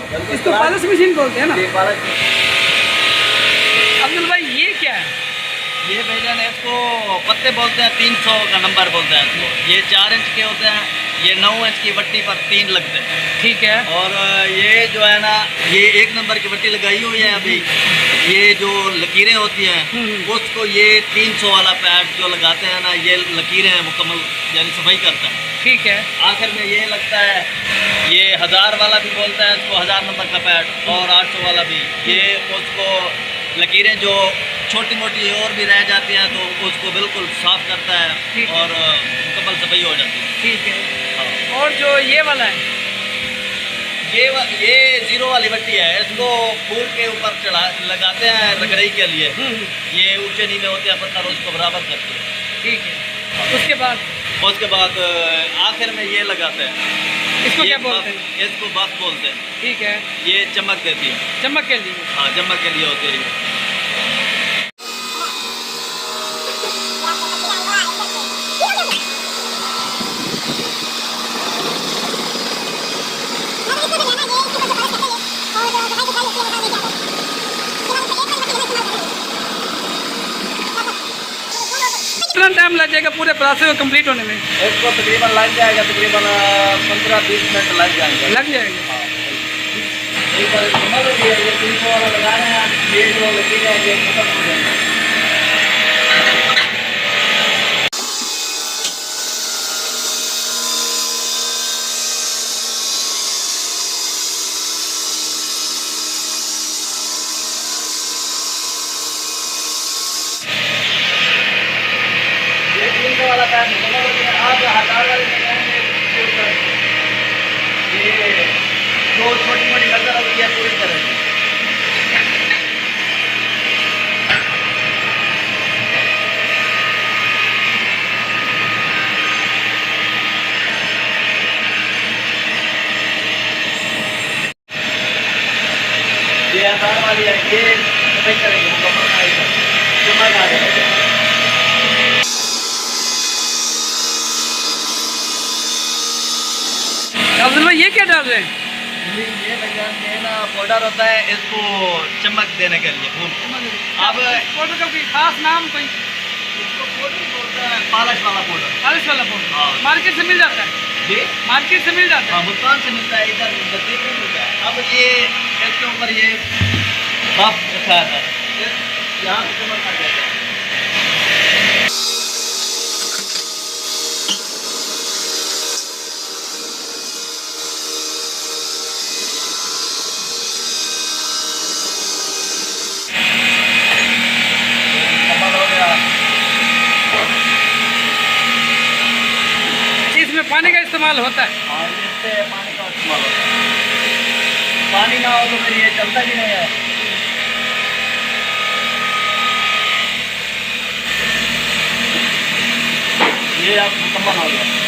इसको पालस मशीन बोलते हैं ना। पालस। अब्दुल भाई ये क्या है? ये भाईजान इसको पत्ते बोलते हैं, 300 का नंबर बोलते हैं इसको। ये 4 इंच के होते हैं, ये 9 इंच की बट्टी पर 3 लगते हैं। ठीक है। और ये जो है ना, ये 1 नंबर की बट्टी लगाई हुई है अभी। ये जो लकीरें होती हैं उसको ये 300 वाला पैड जो लगाते हैं ना, ये लकीरें हैं मुकम्मल, यानी सफाई करता है। ठीक है। आखिर में ये लगता है, ये 1000 वाला भी बोलता है इसको, 1000 नंबर का पैड, और 800 वाला भी। ये उसको लकीरें जो छोटी मोटी और भी रह जाती हैं तो उसको बिल्कुल साफ करता है और मुकम्मल सफाई हो जाती है। ठीक है। हाँ। और जो ये वाला है, ये 0 वाली बट्टी है, इसको फूल के ऊपर चढ़ा लगाते हैं रगड़ई के लिए। ये ऊंचे नीचे होते हैं पत्थर, उसको बराबर करते हैं। ठीक है। उसके बाद आखिर में ये लगाते हैं। इसको क्या बोलते हैं? इसको बस बोलते हैं। ठीक है। ये चमक देती है। चमक के लिए? हाँ, चमक के लिए होती है। कितना टाइम लग जाएगा पूरे प्रोसेस को कंप्लीट होने में? इसको तकरीबन लग जाएगा, तकरीबन 15-20 मिनट लग जाएंगे। लग जाएगा। हाँ। ये 300 वाला लगा रहे हैं, ये जो लगी है ये खत्म हो जाएगा। वाला पैर आप 1000 वाले लगाएंगे, ये जो छोटी मोटी नजर होती है पूरी तरह से। ये 1000 वाली है, ये सफाई करेंगे मुकम्मल आएगा, चमक आ जाएगा। अब्दुल भाई ये क्या डाल रहे हैं? ये ना पाउडर होता है, इसको चमक देने के लिए फूल। अब पाउडर का कोई खास नाम कोई? इसको पाउडर बोलते हैं, पालिश वाला पाउडर। पालिश वाला पाउडर? हाँ। मार्केट से मिल जाता है? जी, मार्केट से मिल जाता है। हाँ, मुल्तान से मिलता है, इधर नजदीक में मिलता है। अब ये इसके ऊपर ये बाप रखा है, यहाँ से चमक आ जाता है। इसमें पानी का इस्तेमाल होता है? हाँ, इससे पानी का इस्तेमाल होता है। पानी ना हो तो फिर ये चलता भी नहीं है। ये आप मुकम्मल हो गया।